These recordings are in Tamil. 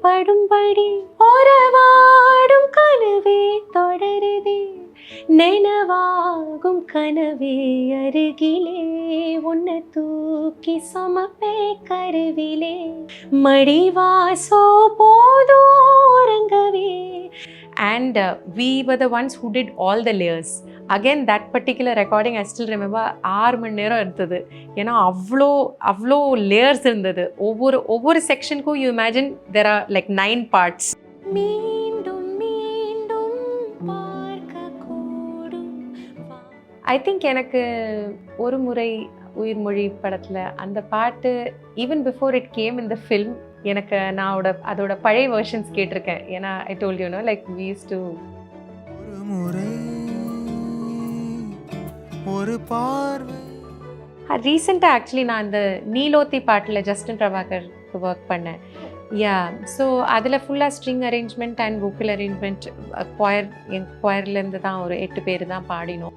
படும்படி உறவாடும் கனவே தொடருதே நினைவாகும் கனவே அருகிலே உன்னை தூக்கி சுமப்பே கருவிலே மடிவாசோ போதோரங்கவே. And we were the ones who did all the layers. Again, that particular recording I still remember 6 மணி நேரம் இருந்தது. ஏன்னா அவ்வளோ லேயர்ஸ் இருந்தது. ஒவ்வொரு செக்ஷனுக்கும் you imagine there are like 9 parts. மீண்டும் மீண்டும் பார்க்க கூடும். I think எனக்கு ஒரு முறை உயிர்மொழி படத்தில் அந்த பாட்டு even before it came in the film எனக்கு நான் அதோட பழைய வெர்ஷன்ஸ் கேட்டிருக்கேன். ஏன்னா I told you know like we used to ஒரு பார்வை. ரீசெண்டாக ஆக்சுவலி நான் இந்த நீலோத்தி பாட்டில் ஜஸ்டின் பிரபாகர் ஒர்க் பண்ணேன். யா, ஸோ அதில் ஃபுல்லாக string arrangement and vocal arrangement என் குயர்லேருந்து தான் ஒரு 8 பேர் தான் பாடினோம்.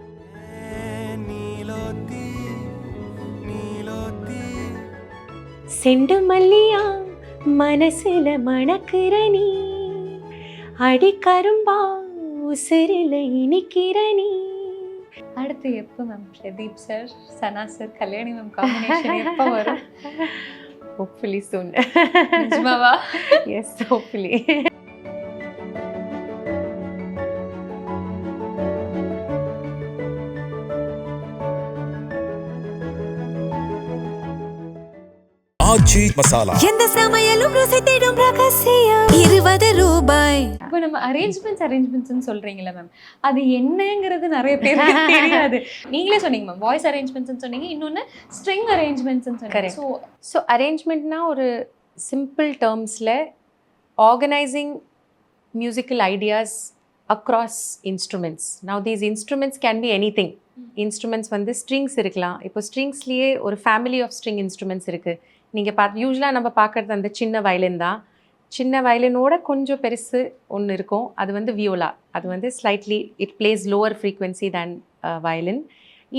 செண்டு மல்லியா மனசுல மணக்கிற நீ அடிக்கரும்பா உசிரில இனிக்கிற நீ. அடுத்து எப்போ ma'am Pradeep sir Sana sir Kalyani ma'am combination எப்போ வரும்? Hopefully soon. நிஜமாவா? Yes, hopefully. ஆச்சி மசாலா எந்த சமையலும் ருசி தேடும் ரகசியம் 20 ரூபாய். இப்போ நம்ம அரேஞ்ச்மெண்ட்ஸ்னு சொல்றீங்களா மேம், அது என்னங்கிறது நிறைய பேருக்கு தெரியாது. நீங்களே சொன்னீங்க மேம், வாய்ஸ் அரேஞ்ச்மெண்ட்ஸ்னு சொன்னீங்க, இன்னொன்று ஸ்ட்ரிங் அரேஞ்ச்மெண்ட்ஸ்னு சொன்னீங்க. ஸோ அரேஞ்ச்மெண்ட்னா ஒரு சிம்பிள் டேர்ம்ஸில் organising musical ideas across instruments. Now these instruments can be anything. Instruments வந்து ஸ்ட்ரிங்ஸ் இருக்கலாம். இப்போ ஸ்ட்ரிங்ஸ்லேயே ஒரு ஃபேமிலி ஆஃப் ஸ்ட்ரிங் இன்ஸ்ட்ருமெண்ட்ஸ் இருக்குது. நீங்கள் யூஸ்வலாக நம்ம பார்க்குறது அந்த சின்ன வயலின் தான். சின்ன வயலினோட கொஞ்சம் பெருசு ஒன்று இருக்கும், அது வந்து வியோலா. அது வந்து slightly it plays lower frequency than violin.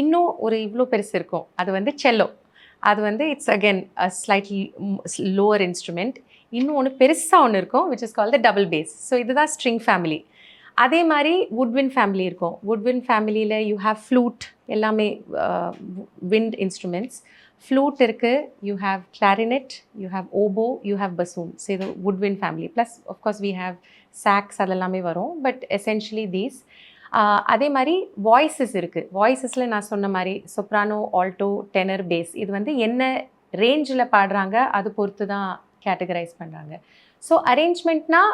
இன்னும் ஒரு இவ்வளோ பெருசு இருக்கும், அது வந்து செல்லோ. அது வந்து it's again slightly lower instrument. இன்னும் ஒன்று பெருசாக ஒன்று இருக்கும் which is call the double bass. So இதுதான் ஸ்ட்ரிங் ஃபேமிலி. அதே மாதிரி வுட்வின் ஃபேமிலி இருக்கும். வுட்வின் ஃபேமிலியில் யூ ஹேவ் ஃப்ளூட், எல்லாமே விண்ட் இன்ஸ்ட்ருமெண்ட்ஸ். ஃப்ளூட் இருக்குது, you have clarinet, you have oboe, you have bassoon. So இது woodwind family. Plus of course we have sax, அதெல்லாமே வரும். But essentially these. அதே மாதிரி வாய்ஸஸ் இருக்குது. வாய்ஸஸில் நான் சொன்ன மாதிரி சொப்ரானோ, ஆல்டோ, டெனர், பேஸ். இது வந்து என்ன ரேஞ்சில் பாடுறாங்க அது பொறுத்து தான் கேட்டகரைஸ் பண்ணுறாங்க. ஸோ அரேஞ்ச்மெண்ட்னா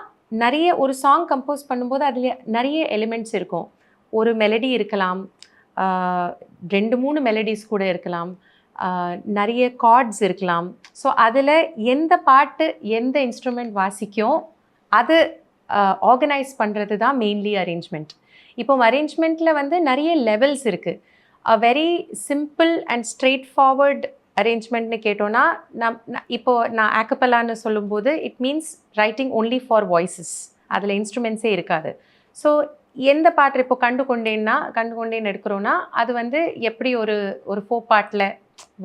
நிறைய ஒரு சாங் கம்போஸ் பண்ணும்போது அதில் நிறைய எலிமெண்ட்ஸ் இருக்கும். ஒரு மெலடி இருக்கலாம், 2-3 மெலடிஸ் கூட இருக்கலாம், நிறைய கார்ட்ஸ் இருக்கலாம். ஸோ அதில் எந்த பாட்டு எந்த இன்ஸ்ட்ருமெண்ட் வாசிக்கும் அது ஆர்கனைஸ் பண்ணுறது தான் மெயின்லி அரேஞ்ச்மெண்ட். இப்போ அரேஞ்ச்மெண்ட்டில் வந்து நிறைய லெவல்ஸ் இருக்குது. Very simple and straightforward அரேஞ்ச்மெண்ட்னு கேட்டோன்னா நான் ஆக்கப்பலான்னு சொல்லும்போது it means writing only for voices. அதில் இன்ஸ்ட்ருமெண்ட்ஸே இருக்காது. ஸோ எந்த பாட்டு இப்போ கண்டு கொண்டேன்னு எடுக்கிறோன்னா அது வந்து எப்படி ஒரு 4 பார்ட்டில்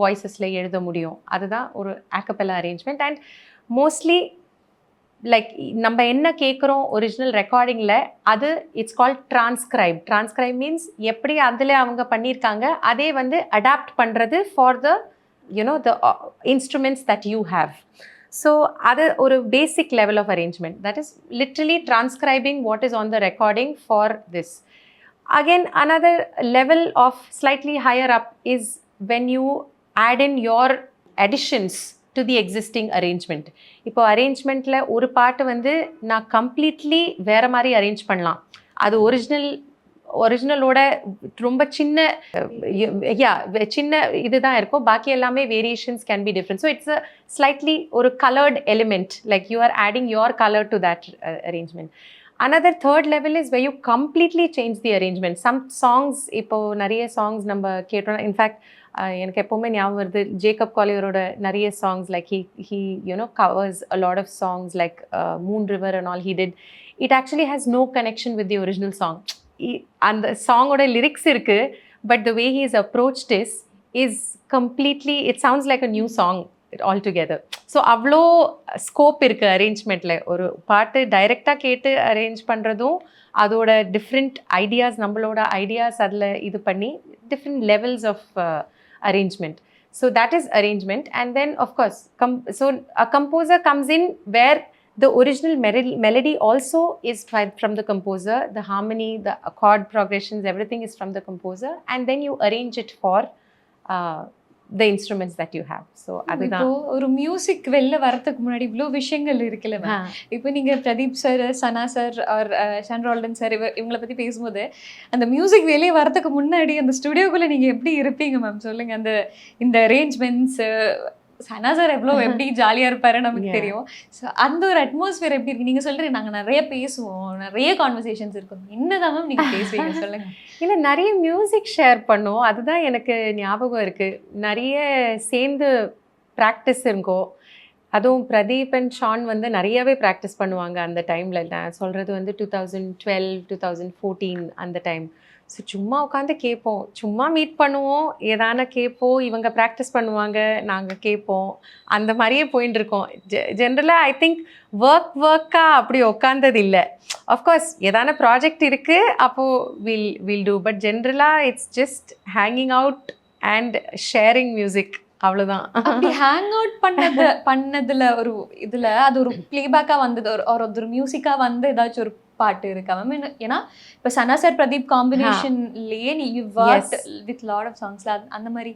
வாய்ஸஸில் எழுத முடியும், அதுதான் ஒரு ஆக்கப்பலா அரேஞ்ச்மெண்ட். அண்ட் மோஸ்ட்லி லைக் நம்ம என்ன கேட்குறோம் ஒரிஜினல் ரெக்கார்டிங்கில் அது it's called transcribe. Transcribe means எப்படி அதில் அவங்க பண்ணியிருக்காங்க அதே வந்து அடாப்ட் பண்ணுறது for the the instruments that you have. So அது ஒரு basic level of arrangement, that is literally transcribing what is on the recording for this. Again, another level of slightly higher up is when you add in your additions to the existing arrangement. இப்போ அரேஞ்ச்மெண்ட்டில் ஒரு பாட்டு வந்து நான் கம்ப்ளீட்லி வேறு மாதிரி அரேஞ்ச் பண்ணலாம். அது ஒரிஜினலோட ரொம்ப சின்ன இதுதான் இருக்கும், பாக்கி எல்லாமே variations can be different. So it's a slightly ஒரு coloured element, like you are adding your colour to that arrangement. Another third level is where you completely change the arrangement. Some songs, இப்போ நிறைய சாங்ஸ் நம்ம கேட்டோம். இன்ஃபேக்ட் எனக்கு எப்போவுமே ஞாபகம் வருது ஜேக்கப் காலியரோட நிறைய songs, like he covers a lot of songs like Moon River and all he did. It actually has no connection with the original song. அந்த சாங்கோட லிரிக்ஸ் இருக்குது, but the way he is approached is completely, it sounds like a new song. All together. So அவ்வளோ ஸ்கோப் இருக்குது அரேஞ்ச்மெண்ட்டில். ஒரு பாட்டு டைரெக்டாக கேட்டு அரேஞ்ச் பண்ணுறதும், அதோட டிஃப்ரெண்ட் ஐடியாஸ், நம்மளோட ஐடியாஸ் அதில் இது பண்ணி different levels of arrangement. So that is arrangement. And then of course so a composer comes in where the original melody also is from the composer, the harmony, the chord progressions, everything is from the composer, and then you arrange it for the instruments that you have. So அதுதான். இப்போ ஒரு மியூசிக் வெளில வரதுக்கு முன்னாடி இவ்வளோ விஷயங்கள் இருக்குல்ல மேம். இப்போ நீங்க Pradeep sir, Sana sir or Sean Roldan sir இவங்களை பத்தி பேசும்போது அந்த மியூசிக் வெளியே வரதுக்கு முன்னாடி அந்த ஸ்டுடியோக்குள்ள நீங்க எப்படி இருப்பீங்க மேம் சொல்லுங்க. அந்த இந்த அரேஞ்ச்மெண்ட்ஸ், சனா சார் எப்படி ஜாலியா இருப்பாரு நமக்கு தெரியும். ஸோ அந்த ஒரு அட்மாஸ்பியர் எப்படி இருக்கு? நீங்க சொல்றீங்க நாங்க நிறைய பேசுவோம், நிறைய கான்வர்சேஷன்ஸ் இருக்கும். என்னதான் மேம் நீங்க பேசுவீங்க சொல்லுங்க. இல்லை, நிறைய மியூசிக் ஷேர் பண்ணோம். அதுதான் எனக்கு ஞாபகம் இருக்குது. நிறைய சேர்ந்து ப்ராக்டிஸ் இருக்கும். அதுவும் பிரதீப் அண்ட் ஷான் வந்து நிறையவே ப்ராக்டிஸ் பண்ணுவாங்க அந்த டைமில். நான் சொல்கிறது வந்து 2012, 2014 அந்த டைம். ஸோ சும்மா உட்காந்து கேட்போம், சும்மா மீட் பண்ணுவோம், ஏதான கேட்போம், இவங்க ப்ராக்டிஸ் பண்ணுவாங்க, நாங்கள் கேட்போம், அந்த மாதிரியே போயின்னு இருக்கோம். ஜென்ரலாக ஐ திங்க் ஒர்க்காக அப்படி உட்காந்தது இல்லை. அஃப்கோர்ஸ் ஏதான ப்ராஜெக்ட் இருக்குது அப்போது வில் டூ, பட் ஜென்ரலாக it's just hanging out and sharing music, அவ்வளோதான். அப்படி ஹேங் அவுட் பண்ணதுல ஒரு இதில் அது ஒரு பிளேபேக்காக வந்தது, ஒரு மியூசிக்காக வந்து ஏதாச்சும் ஒரு பாட்டு இருக்கா மேம்? ஏன்னா இப்போ சனா சார் பிரதீப் காம்பினேஷன்லேயே you worked with lot of சாங்ஸ்ல, அந்த மாதிரி.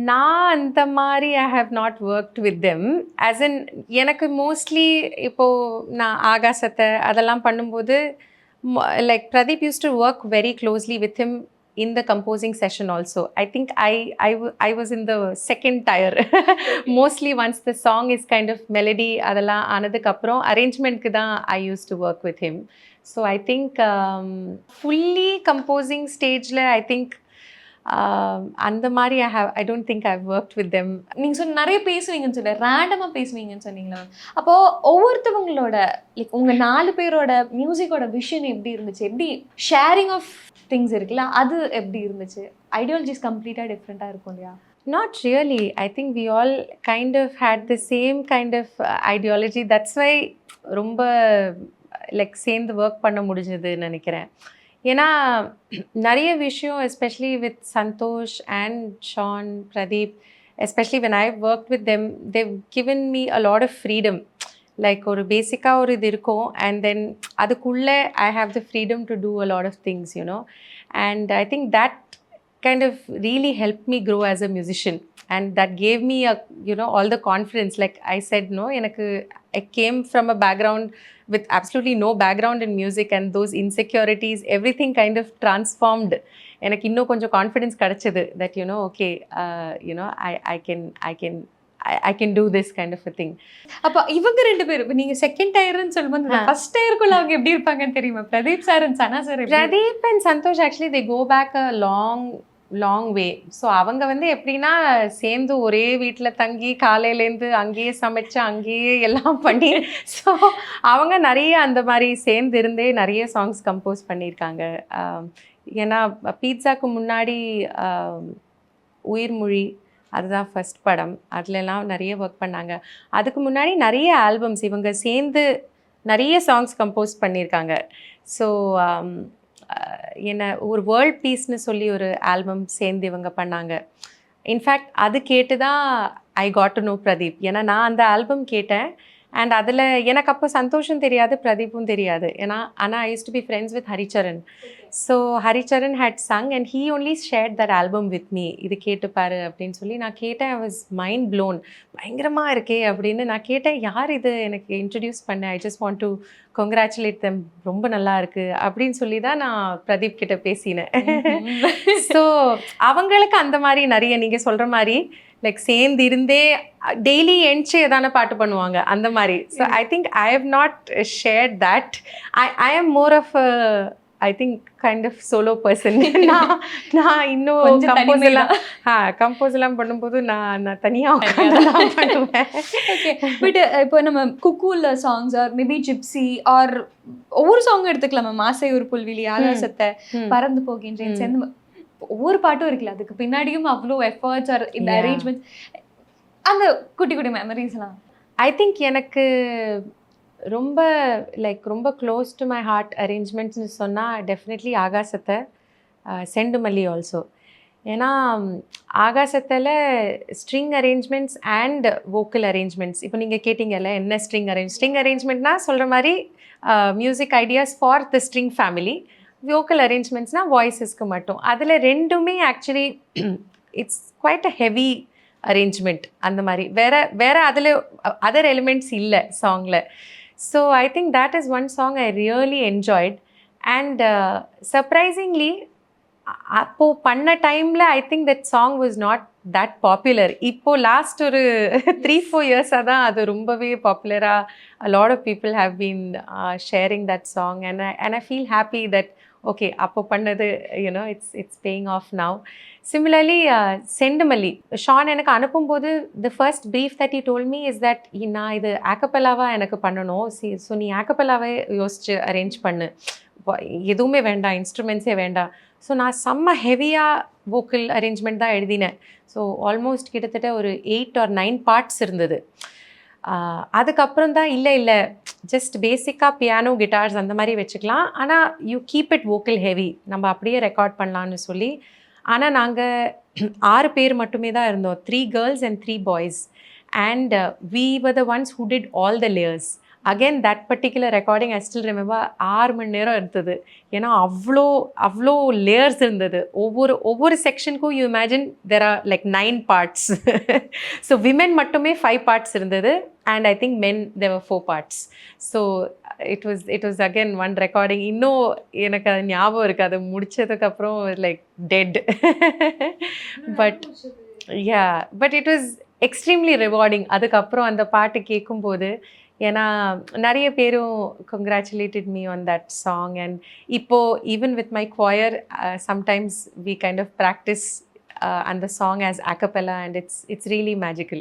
நான் அந்த மாதிரி I have not worked with them. As in எனக்கு மோஸ்ட்லி இப்போது நான் ஆகாசத்தை அதெல்லாம் பண்ணும்போது like Pradeep use to work very closely with him in the composing session also. I think I was in the second tier. Mostly once the song is kind of melody adala anadukku aprom arrangement ku da I used to work with him. So I think fully composing stage la I think அந்த மாதிரி I don't think I've worked with them. நீங்கள் சொன்ன நிறைய பேசுவீங்கன்னு சொல்ல, ரேண்டமாக பேசுவீங்கன்னு சொன்னீங்களா? அப்போது ஒவ்வொருத்தவங்களோட லைக் உங்கள் 4 பேரோட மியூசிக்கோட விஷன் எப்படி இருந்துச்சு? எப்படி ஷேரிங் ஆஃப் திங்ஸ் இருக்குல்ல, அது எப்படி இருந்துச்சு? ஐடியாலஜிஸ் கம்ப்ளீட்டாக டிஃப்ரெண்ட்டாக இருக்கும் இல்லையா? Not really. I think we all kind of had the same kind of ideology. That's why ரொம்ப லைக் சேர்ந்து ஒர்க் பண்ண முடிஞ்சதுன்னு நினைக்கிறேன். ஏன்னா நிறைய விஷயம் especially with Santhosh and Sean, Pradeep, especially when I work with them, they've given me a lot of freedom. Like ஒரு பேசிக்காக ஒரு இது இருக்கும், அண்ட் தென் அதுக்குள்ளே I have the freedom to do a lot of things, you know. And I think that kind of really helped me grow as a musician, and that gave me all the confidence. Like I said, I came from a background with absolutely no background in music, and those insecurities, everything kind of transformed. எனக்கு இன்னும் கொஞ்சம் கான்ஃபிடன்ஸ் கிடைச்சது that okay, I can do this kind of a thing. அப்போ இவங்க 2 பேர் இப்போ நீங்கள் செகண்ட் டயர்னு சொல்லும்போது ஃபர்ஸ்ட் டயருக்குள்ள அவங்க எப்படி இருப்பாங்கன்னு தெரியுமா? Pradeep sir and Sana sir. Pradeep and Santhosh actually they go back a long way. So அவங்க வந்து எப்படின்னா சேர்ந்து ஒரே வீட்டில் தங்கி காலையிலேருந்து அங்கேயே சமைச்சு அங்கேயே எல்லாம் பண்ணி, ஸோ அவங்க நிறைய அந்த மாதிரி சேர்ந்து இருந்தே நிறைய சாங்ஸ் கம்போஸ் பண்ணியிருக்காங்க. ஏன்னா பீட்சாக்கு முன்னாடி உயிர்மொழி அதுதான் ஃபர்ஸ்ட் படம், அதுலலாம் நிறைய ஒர்க் பண்ணாங்க. அதுக்கு முன்னாடி நிறைய ஆல்பம்ஸ் இவங்க சேர்ந்து நிறைய சாங்ஸ் கம்போஸ் பண்ணியிருக்காங்க. ஸோ என்ன ஒரு வேர்ல்ட் பீஸ்னு சொல்லி ஒரு ஆல்பம் சேர்ந்து இவங்க பண்ணாங்க. இன்ஃபேக்ட் அது கேட்டு தான் I got to know Pradeep. ஏன்னா நான் அந்த ஆல்பம் கேட்டேன், அண்ட் அதில் எனக்கு அப்போ சந்தோஷம் தெரியாது, பிரதீப்பும் தெரியாது. ஆனால் I use to be friends with Haricharan. So Haricharan had sung and he only shared that album with me. இது கேட்டுப்பாரு அப்படின்னு சொல்லி நான் கேட்டேன். I was mind blown. பயங்கரமாக இருக்கே அப்படின்னு நான் கேட்டேன், யார் இது எனக்கு இன்ட்ரடியூஸ் பண்ணேன், I just want to congratulate them, ரொம்ப நல்லா இருக்கு அப்படின்னு சொல்லி தான் நான் பிரதீப் கிட்ட பேசினேன். ஸோ அவங்களுக்கு அந்த மாதிரி நிறைய நீங்கள் சொல்கிற மாதிரி லைக் சேர்ந்து இருந்தே டெய்லி என்ச்சு எதான பாட்டு பண்ணுவாங்க அந்த மாதிரி. So I think I have not shared that. I am more of I think kind of solo person. நான் இன்னும் கம்போஸ் எல்லாம் பண்ணும்போது நான் தனியாக பண்ணுவேன். ஓகே, பட் இப்போ நம்ம குக்கூல songs or maybe Gypsy or ஒவ்வொரு சாங் எடுத்துக்கலாம் மேம். ஆசை ஒரு புல்வெளி, ஆகாசத்தை, பறந்து போகின்றேன், சேர்ந்து ஒவ்வொரு பாட்டும் இருக்குல்ல, அதுக்கு பின்னாடியும் அவ்வளோ எஃபர்ட்ஸ் ஆர் இந்த அரேஞ்ச்மெண்ட்ஸ். அந்த குட்டி குட்டி மெமரிஸ்லாம். ஐ திங்க் எனக்கு ரொம்ப ரொம்ப க்ளோஸ் டு மை ஹார்ட் அரேஞ்ச்மெண்ட்ஸ்னு சொன்னால் டெஃபினெட்லி ஆகாசத்தை, செண்டுமல்லி ஆல்சோ. ஏன்னா ஆகாசத்தில் string arrangements and vocal arrangements, இப்போ நீங்கள் கேட்டிங்கல்ல என்ன ஸ்ட்ரிங் அரேஞ்ச்மெண்ட்னா சொல்கிற மாதிரி music ideas for the string family, vocal அரேஞ்ச்மெண்ட்ஸ்னால் வாய்ஸஸ்க்கு மட்டும். அதில் ரெண்டுமே actually it's quite a heavy arrangement. அந்த மாதிரி வேறு அதில் அதர் எலிமெண்ட்ஸ் இல்லை சாங்கில். So I think that is one song I really enjoyed. And surprisingly அப்போது பண்ண டைமில் ஐ think that song was not that popular. இப்போது லாஸ்ட் ஒரு 3-4 இயர்ஸாக தான் அது ரொம்பவே பாப்புலராக a lot of people have been sharing that song, and I feel happy that okay, அப்போ பண்ணது it's paying off now. Similarly, செண்டுமல்லி ஷான் எனக்கு அனுப்பும்போது the first brief that he told me is that நான் இது ஆக்கப்பெல்லாவாக எனக்கு பண்ணணும், ஸோ நீ ஆக்கப்பெல்லாவே யோசிச்சு அரேஞ்ச் பண்ணு, எதுவுமே வேண்டாம், இன்ஸ்ட்ருமெண்ட்ஸே வேண்டாம். ஸோ நான் செம்ம ஹெவியாக வோக்கல் அரேஞ்ச்மெண்ட் தான் எழுதினேன். ஸோ ஆல்மோஸ்ட் கிட்டத்தட்ட ஒரு 8 or 9 பார்ட்ஸ் இருந்தது. அதுக்கப்புறம் தான் இல்லை ஜஸ்ட் பேசிக்காக பியானோ கிட்டார்ஸ் அந்த மாதிரி வச்சுக்கலாம், ஆனால் you keep it vocal heavy, நம்ம அப்படியே ரெக்கார்ட் பண்ணலான்னு சொல்லி. ஆனால் நாங்கள் 6 பேர் மட்டுமே தான் இருந்தோம், 3 girls and 3 boys, and we were the ones who did all the layers. Again, that particular recording I still remember 6 மணி நேரம் இருந்தது. ஏன்னா அவ்வளோ லேயர்ஸ் இருந்தது. ஒவ்வொரு செக்ஷனுக்கும் you imagine there are like 9 parts. So women மட்டுமே 5 parts இருந்தது, and I think men there were 4 parts. So it was again one recording. இன்னும் எனக்கு அது ஞாபகம் இருக்குது, அது முடிச்சதுக்கப்புறம் like dead. But it was extremely rewarding. அதுக்கப்புறம் அந்த பாட்டு கேட்கும்போது ஏன்னா நிறைய பேரும் congratulated me on that song, and இப்போது even with my choir sometimes we kind of practice and the song as a cappella, and it's really magical.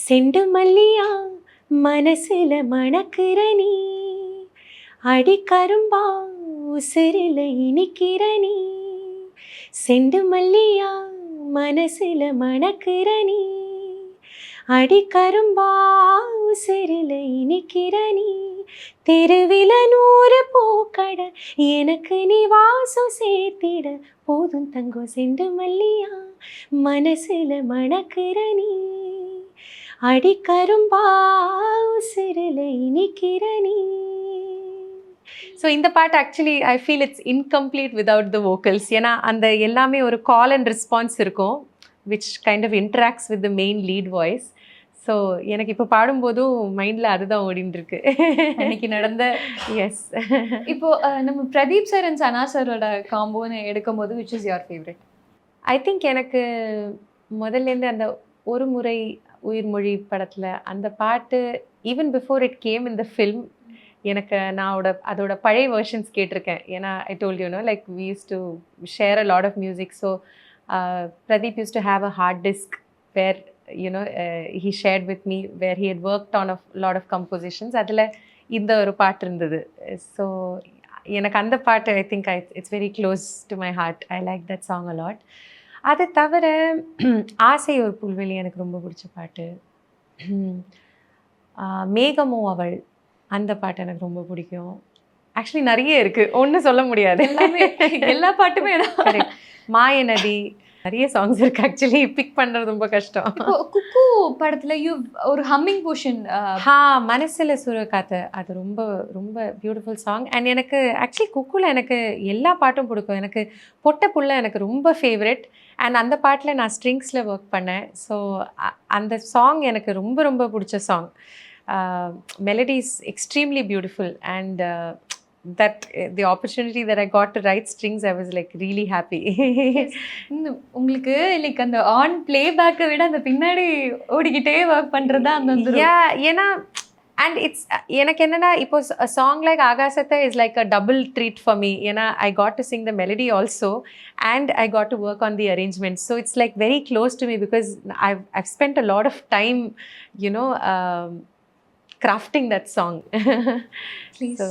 செண்டுமல்லியா மனசுல மணக்கிற நீ, அடி கரும்பா உசிரில இனிக்கிற நீ, செண்டுமல்லியா மனசுல மணக்கிற நீ, அடி கரும்பா உசிரில இனிக்கிற நீ, தெருவில 100 பூக்கட எனக்கு நீ வாசம் சேர்த்திட, போதும் தங்கம் செண்டுமல்லியா மனசுல மணக்கிற நீ, அடி கரும்பா உசிரில இனிக்கிற நீ. ஸோ இந்த பாட்டு actually I feel it's incomplete without the vocals. ஏன்னா அந்த எல்லாமே ஒரு கால் அண்ட் ரெஸ்பான்ஸ் இருக்கும், which kind of interacts with the main lead voice. So எனக்கு இப்போ பாடும்போதும் மைண்டில் அதுதான் ஓடின்னு இருக்கு அன்னைக்கு நடந்த. எஸ். இப்போது நம்ம பிரதீப் சார் அண்ட் சனா சாரோட காம்போன்னு எடுக்கும்போது which is your favorite? I think எனக்கு முதல்லேருந்து அந்த ஒரு முறை உயிர்மொழி படத்தில் அந்த பாட்டு even before it came in the film, எனக்கு அதோட பழைய வெர்ஷன்ஸ் கேட்டிருக்கேன். ஏன்னா I told you know like we use to share a lot of music. So Pradeep used to have a hard disk where he shared with me where he had worked on a lot of compositions. அதில் இந்த ஒரு பாட்டு இருந்தது. ஸோ எனக்கு அந்த பாட்டு I think it's very close to my heart. I like that song a lot. அது தவிர ஆசை ஒரு புல்வெளி எனக்கு ரொம்ப பிடிச்ச பாட்டு. மேகமோ அவள் அந்த பாட்டு எனக்கு ரொம்ப பிடிக்கும். ஆக்சுவலி நிறைய இருக்குது, ஒன்றும் சொல்ல முடியாது, எல்லா பாட்டுமே. மாய நதி, நிறைய சாங்ஸ் இருக்கு. ஆக்சுவலி பிக் பண்ணுறது ரொம்ப கஷ்டம். குக்கு படத்தில் ஒரு ஹம்மிங் போர்ஷன், மனசில் சுரக்காத்து, அது ரொம்ப ரொம்ப பியூட்டிஃபுல் சாங். அண்ட் எனக்கு ஆக்சுவலி குக்குவில் எனக்கு எல்லா பாட்டும் பிடிக்கும். எனக்கு பொட்ட புள்ள எனக்கு ரொம்ப ஃபேவரெட். அண்ட் அந்த பாட்டில் நான் ஸ்ட்ரிங்ஸில் ஒர்க் பண்ணேன். ஸோ அந்த சாங் எனக்கு ரொம்ப ரொம்ப பிடிச்ச song. Melody is extremely beautiful, and that the opportunity that I got to write strings, I was like really happy. உங்களுக்கு லைக் அந்த ஆன் பிளேபேக்கை விட அந்த பின்னாடி ஓடிக்கிட்டே ஒர்க் பண்ணுறது தான் அந்த. ஏன்னா அண்ட் இட்ஸ் எனக்கு என்னென்னா இப்போ a song like ஆகாசத்தை is like a double treat for me. ஏன்னா I got to sing the melody also, and I got to work on the arrangement. So it's like very close to me because I've spent a lot of time crafting that song. Please. So,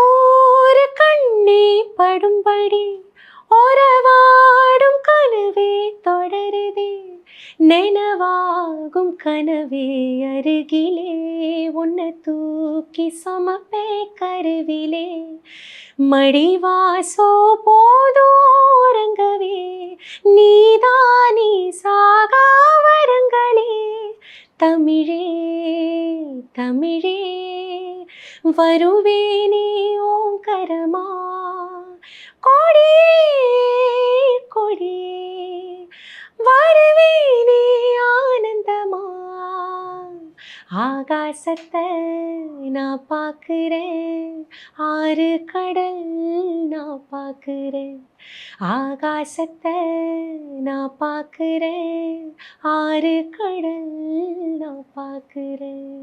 ஒரு கண்ணே படும்படி உறவாடும் கனவே தொடருதே நினைவாகும் கனவே அருகிலே உன்னை தூக்கி சுமப்பே கருவிலே மடிவாசோ போதோரங்கவே நீதானே சாகா வரங்களே தமிழே தமிழே வருவேனே ஓங்கரமா கொடியே கொடியே வருவேனே ஆனந்தமா ஆகாசத்தை நான் பார்க்கிறேன் ஆறு கடல் நான் பார்க்கிறேன் ஆகாசத்தை நான் பார்க்கிறேன் ஆறு கடல் நான் பார்க்கிறேன்.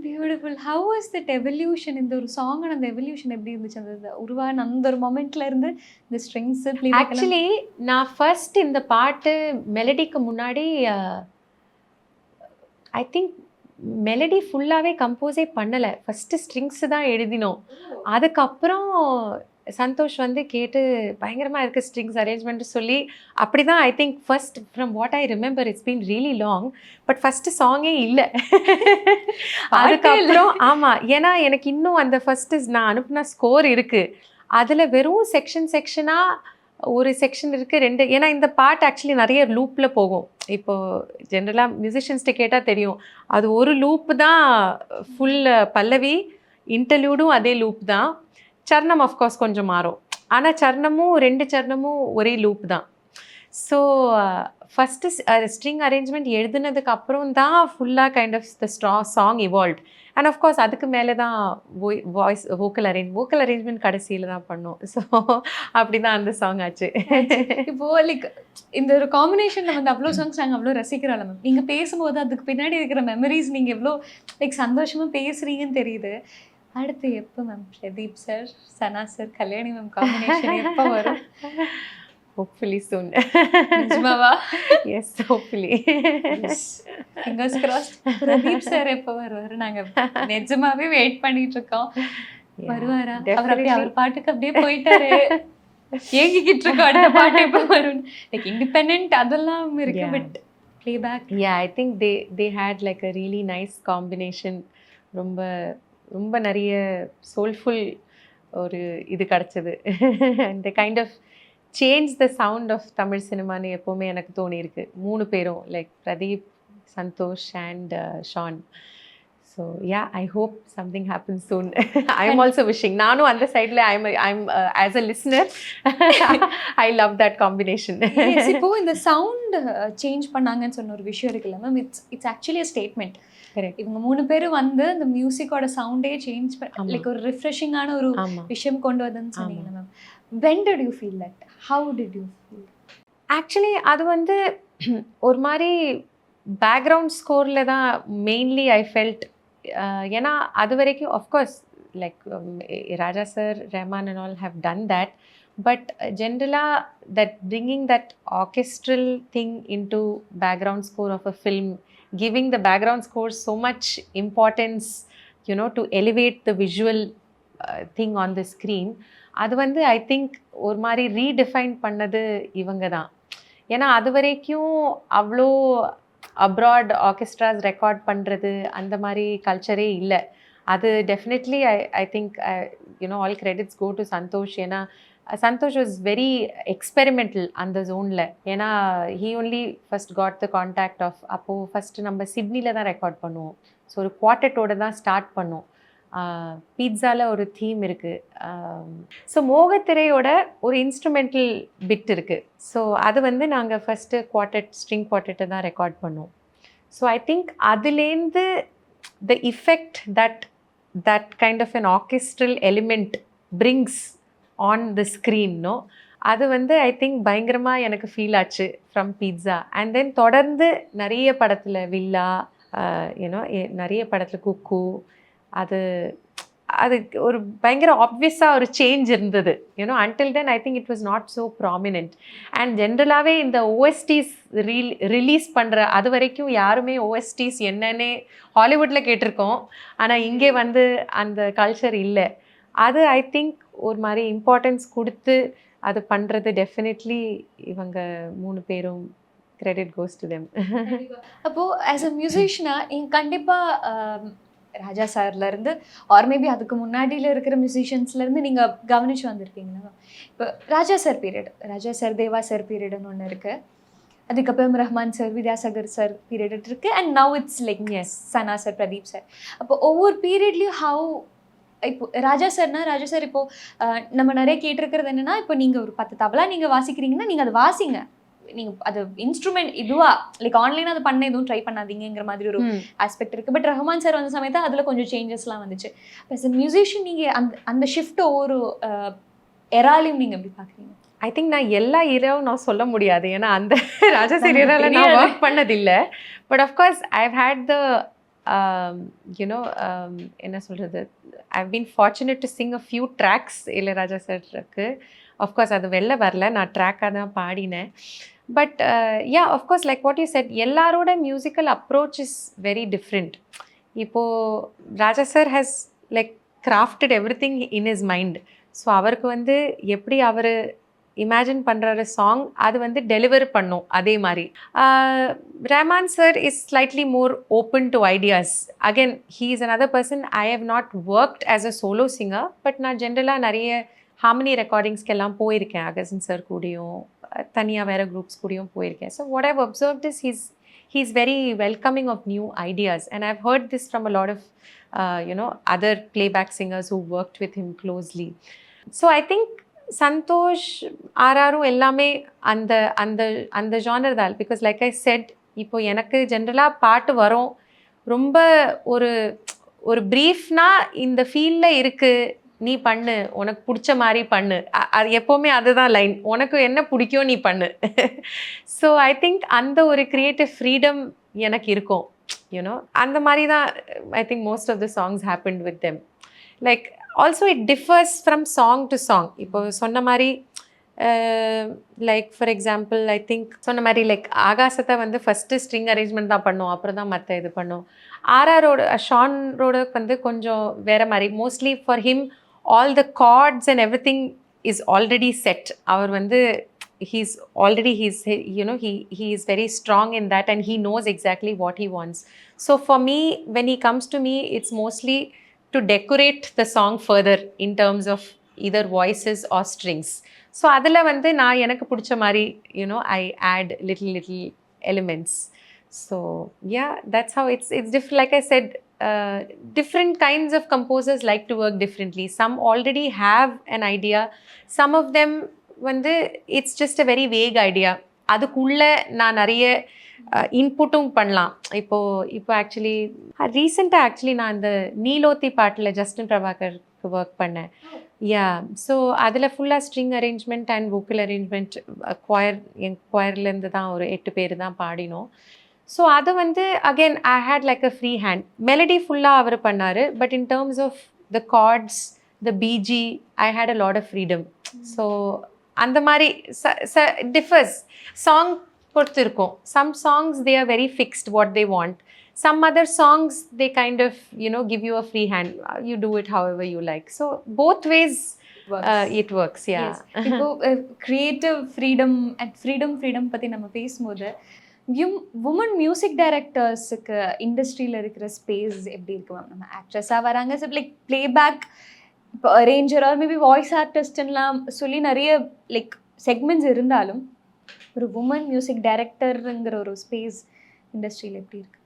Beautiful. How was that evolution? இந்த ஒரு சாங்கோட அந்த எவல்யூஷன் எப்படி இருந்துச்சு? அந்த உருவான அந்த ஒரு மொமெண்ட்ல இருந்து இந்த ஸ்ட்ரிங்ஸ் ஆக்சுவலி நான் ஃபர்ஸ்ட் இந்த பாட்டு மெலடிக்கு முன்னாடி ஐ திங்க் மெலடி ஃபுல்லாகவே கம்போஸே பண்ணலை, ஃபஸ்ட்டு ஸ்ட்ரிங்ஸ் தான் எழுதினோம். அதுக்கப்புறம் சந்தோஷ் வந்து கேட்டு பயங்கரமாக இருக்குது ஸ்ட்ரிங்ஸ் அரேஞ்ச்மெண்ட்டு சொல்லி அப்படி தான் I think first from what I remember it's been really long but first சாங்கே இல்லை. அதுக்கப்புறம் ஆமாம், ஏன்னா எனக்கு இன்னும் அந்த ஃபஸ்ட்டு நான் அனுப்புன ஸ்கோர் இருக்குது, அதில் வெறும் செக்ஷனாக ஒரு செக்ஷன் இருக்குது ரெண்டு. ஏன்னா இந்த பாட்டு ஆக்சுவலி நிறைய லூப்பில் போகும். இப்போது ஜென்ரலாக மியூசிஷியன்ஸ்ட்டு கேட்டால் தெரியும், அது ஒரு லூப்பு தான் ஃபுல் பல்லவி, இன்டர்லியூடும் அதே லூப் தான், சரணம் ஆஃப்கோர்ஸ் கொஞ்சம் மாறும், ஆனால் சரணமும் ரெண்டு சரணமும் ஒரே லூப் தான். ஸோ ஃபஸ்ட்டு ஸ்ட்ரிங் அரேஞ்ச்மெண்ட் எழுதுனதுக்கு அப்புறம் தான் ஃபுல்லாக kind of the song evolve. And of course அதுக்கு மேலே தான் வாய்ஸ் வோக்கல் அரேஞ்ச்மெண்ட் கடைசியில் தான் பண்ணோம். ஸோ அப்படி தான் அந்த சாங் ஆச்சு. இப்போது லைக் இந்த ஒரு காம்பினேஷனில் வந்து அவ்வளோ சாங்ஸ் நாங்கள் அவ்வளோ ரசிக்கிறோம்ல மேம். நீங்கள் பேசும்போது அதுக்கு பின்னாடி இருக்கிற மெமரிஸ் நீங்கள் எவ்வளோ லைக் சந்தோஷமாக பேசுகிறீங்கன்னு தெரியுது. அடுத்து எப்போ ma'am Pradeep sir Sana sir Kalyani ma'am combination எப்போ வரும்? Hopefully soon. நிஜமாவா? Yes, hopefully. Fingers crossed. Pradeep sir எப்போ வருவாரு? நாங்கள் நிஜமாவே வெயிட் பண்ணிட்டு இருக்கோம். வருவாரா? அவர் அப்படியே அவர் பாட்டுக்கு அப்படியே போயிட்டாரு, ஏங்கிக்கிட்டு இருக்கோம் அடுத்த பாட்டு எப்போ வரும். லைக் இண்டிபெண்ட் அதெல்லாம் இருக்கு, but playback. Yeah, I think they had like a really nice combination. ரொம்ப ரொம்ப நிறைய சோல்ஃபுல் ஒரு இது கிடச்சிது. இந்த kind of change the sound of Tamil சினிமான்னு எப்போவுமே எனக்கு தோணியிருக்கு. 3 பேரும் like Pradeep, Santhosh and Sean. So yeah, I hope something happens soon. I am also wishing. நானும் அந்த சைடில் I'm as a listener I love that combination. இப்போ இந்த சவுண்ட் சேஞ்ச் பண்ணாங்கன்னு சொன்ன ஒரு விஷயம் இருக்குல்ல ma'am, it's actually a statement. இவங்க 3 பேரும் வந்து இந்த மியூசிக்கோட சவுண்டே சேஞ்ச் லைக் ஒரு ரிஃப்ரெஷிங்கான ஒரு விஷயம் கொண்டு வந்ததுன்னு சொன்னீங்க ma'am. When did you feel that? How did you feel? Actually அது வந்து ஒரு மாதிரி பேக்ரவுண்ட் ஸ்கோரில் தான் மெயின்லி ஐ ஃபெல்ட். ஏன்னா அது வரைக்கும் of course like Raja sir, Rahman and all have done that, but ஜென்ரலாக that bringing that orchestral thing into background score of a film, giving the background score so much importance, you know, to elevate the visual thing on the screen. அது வந்து ஐ திங்க் ஒரு மாதிரி ரீடிஃபைன் பண்ணது இவங்க தான். ஏன்னா அது வரைக்கும் அவ்வளோ அப்ராட் ஆர்கெஸ்ட்ராஸ் ரெக்கார்ட் பண்ணுறது அந்த மாதிரி கல்ச்சரே இல்லை. அது definitely I think you know all credits go to Santhosh. ஏன்னா சந்தோஷ் வாஸ் வெரி எக்ஸ்பெரிமெண்டல் அந்த ஜோனில். ஏன்னா he only first got the contact of, அப்போது ஃபஸ்ட்டு நம்ம சிட்னியில் தான் ரெக்கார்ட் பண்ணுவோம். ஸோ ஒரு குவார்ட்டட்டோடு தான் ஸ்டார்ட் பண்ணோம். பீட்சாவில் ஒரு தீம் இருக்குது. ஸோ மோகத்திரையோட ஒரு இன்ஸ்ட்ருமெண்டல் பிட் இருக்குது. ஸோ அது வந்து நாங்கள் ஃபஸ்ட்டு ஸ்ட்ரிங் குவார்ட்டட்டை தான் ரெக்கார்ட் பண்ணோம். ஸோ ஐ திங்க் அதுலேருந்து the effect that kind of an orchestral element brings on the ஸ்க்ரீன்னோ, அது வந்து ஐ திங்க் பயங்கரமாக எனக்கு ஃபீல் ஆச்சு ஃப்ரம் பீட்சா. அண்ட் தென் தொடர்ந்து நிறைய படத்தில் வில்லா, யூனோ நிறைய படத்தில் குக்கு, அது ஒரு பயங்கர ஆப்வியஸாக ஒரு சேஞ்ச் இருந்தது. You know until then I think it was not so prominent. And ஜென்ரலாகவே இந்த ஓஎஸ்டிஸ் ரிலீஸ் பண்ணுற அது வரைக்கும் யாருமே ஓஎஸ்டிஸ் என்னன்னே ஹாலிவுட்டில் கேட்டிருக்கோம், ஆனால் இங்கே வந்து அந்த கல்ச்சர் இல்லை. அது ஐ திங்க் ஒரு மாதிரி இம்பார்ட்டன்ஸ் கொடுத்து அது பண்ணுறது டெஃபினெட்லி இவங்க 3 பேரும் கிரெடிட் கோஸ் டு தெம். அப்போ ஆஸ் அ மியூசிஷியனா நீங்க கண்டிப்பா ராஜா சார்ல இருந்து ஆர் மேபி அதுக்கு முன்னாடியில இருக்கிற மியூசிஷியன்ஸ்ல இருந்து நீங்க கவனிச்சு வந்திருப்பீங்களா? இப்போ Raja sir period, Raja sir Deva sir பீரியட்னு ஒன்று இருக்கு, அதுக்கப்புறம் Rahman sir Vidyasagar sir period இருக்கு, and now it's like Sana sir Pradeep sir. அப்போ ஒவ்வொரு பீரியட்லயும் ஹவு இப்போ ராஜா சார் இப்போ நம்ம நிறைய கேட்டிருக்கிறது என்னன்னா, இப்போ நீங்க ஒரு 10 தபலா நீங்க வாசிக்கிறீங்கன்னா நீங்க அதை வாசிங்க, நீங்க அது இன்ஸ்ட்ருமெண்ட் இதுவா லைக் ஆன்லைனா அது பண்ண எதுவும் ட்ரை பண்ணாதீங்கிற மாதிரி ஒரு ஆஸ்பெக்ட் இருக்கு. பட் ரஹ்மான் சார் வந்த சமயத்தில் அதுல கொஞ்சம் சேஞ்சஸ்லாம் வந்துச்சு. ஆஸ் அ மியூசிஷியன் நீங்க அந்த ஷிஃப்ட் ஒவ்வொரு எராலையும் நீங்க எப்படி பாக்குறீங்க? ஐ திங்க் நான் எல்லா இரவும் நான் சொல்ல முடியாது, ஏன்னா அந்த ராஜா சார் இரவில் நான் ஒர்க் பண்ணதில்லை. But of course I have had the you know என்ன சொல்கிறது, I have been fortunate to sing a few tracks Ilaiyaraaja சாருக்கு. அஃப்கோர்ஸ் அது வெளில வரல, நான் ட்ராக்காக தான் பாடினேன். But yeah of course like what you said, எல்லாரோட musical approach is very different. இப்போது Raja sir has like crafted everything in his mind. So அவருக்கு வந்து எப்படி அவர் இமேஜின் பண்ணுற சாங் அது வந்து டெலிவர் பண்ணும் அதே மாதிரி. Rahman sir is slightly more open to ideas. Again he is another person. I have not worked as a solo singer, but நான் ஜென்ரலாக நிறைய ஹார்மனி ரெக்கார்டிங்ஸ்க்கெல்லாம் போயிருக்கேன். அகசன் சார் கூடயும் தனியாக வேறு குரூப்ஸ் கூடயும் போயிருக்கேன். So what I've observed is he's very welcoming of new ideas, and I've heard this from a lot of other playback singers who worked with him closely. So I think Santhosh ஆர்ஆரும் எல்லாமே அந்த அந்த அந்த ஜானர் தான். பிகாஸ் லைக் ஐ செட், இப்போ எனக்கு ஜென்ரலாக பாட்டு வரும், ரொம்ப ஒரு ஒரு ப்ரீஃப்னா இந்த ஃபீல்டில் இருக்குது, நீ பண்ணு, உனக்கு பிடிச்ச மாதிரி பண்ணு, அது எப்போவுமே அதுதான் லைன், உனக்கு என்ன பிடிக்கும் நீ பண்ணு. ஸோ ஐ திங்க் அந்த ஒரு க்ரியேட்டிவ் ஃப்ரீடம் எனக்கு இருக்கும், யூனோ. அந்த மாதிரி தான் I think most of the songs happened with them. Like also it differs from song to song. இப்போ சொன்ன மாதிரி like for example I think சொன்ன மாதிரி லைக் ஆகாசத்தை வந்து ஃபஸ்ட்டு ஸ்ட்ரிங் அரேஞ்ச்மெண்ட் தான் பண்ணோம், அப்புறம் தான் மற்ற இது பண்ணோம். ஆர்ஆரோட ஷானோட வந்து கொஞ்சம் வேறு மாதிரி. Mostly for him all the chords and everything is already set. அவர் வந்து he's very strong in that, and he knows exactly what he wants. So for me, when he comes to me, it's mostly to decorate the song further in terms of either voices or strings. So adala vandu na enakku pidicha mari, I add little elements. So yeah, that's how it's different. Like I said, different kinds of composers like to work differently. Some already have an idea, some of them வந்து it's just a very wake idea. அதுக்குள்ளே நான் நிறைய இன்புட்டும் பண்ணலாம். இப்போ ஆக்சுவலி ரீசெண்டாக நான் இந்த நீலோத்தி பாட்டில் ஜஸ்டின் பிரபாகருக்கு ஒர்க் பண்ணேன். யா, ஸோ அதில் ஃபுல்லாக string arrangement and vocal arrangement, என் குயர்லேருந்து தான் ஒரு 8 பேர் தான் பாடினோம். ஸோ அதை வந்து again I had like a free hand. Melody ஃபுல்லாக அவர் பண்ணார், but in terms of the chords, the BG, I had a lot of freedom. So அந்த மாதிரி டிஃபர்ஸ், சாங் பொறுத்து இருக்கும். Some songs they are very fixed what they want. Some other songs they kind of give you a free hand, you do it however you like. So both ways it works. Yeah, இப்போ கிரியேட்டிவ் ஃப்ரீடம் அண்ட் ஃப்ரீடம் பற்றி நம்ம பேசும்போது உமன் மியூசிக் டைரக்டர்ஸுக்கு இண்டஸ்ட்ரியில் இருக்கிற ஸ்பேஸ் எப்படி இருக்கு மேம்? நம்ம ஆக்ட்ரஸாக வராங்க, ஸோ லைக் பிளேபேக், இப்போ அரேஞ்சர் ஆர் மேபி வாய்ஸ் ஆர்டிஸ்ட்லாம் சொல்லி நிறைய லைக் செக்மெண்ட்ஸ் இருந்தாலும் ஒரு உமன் மியூசிக் டைரக்டருங்கிற ஒரு ஸ்பேஸ் இண்டஸ்ட்ரியில் எப்படி இருக்கு?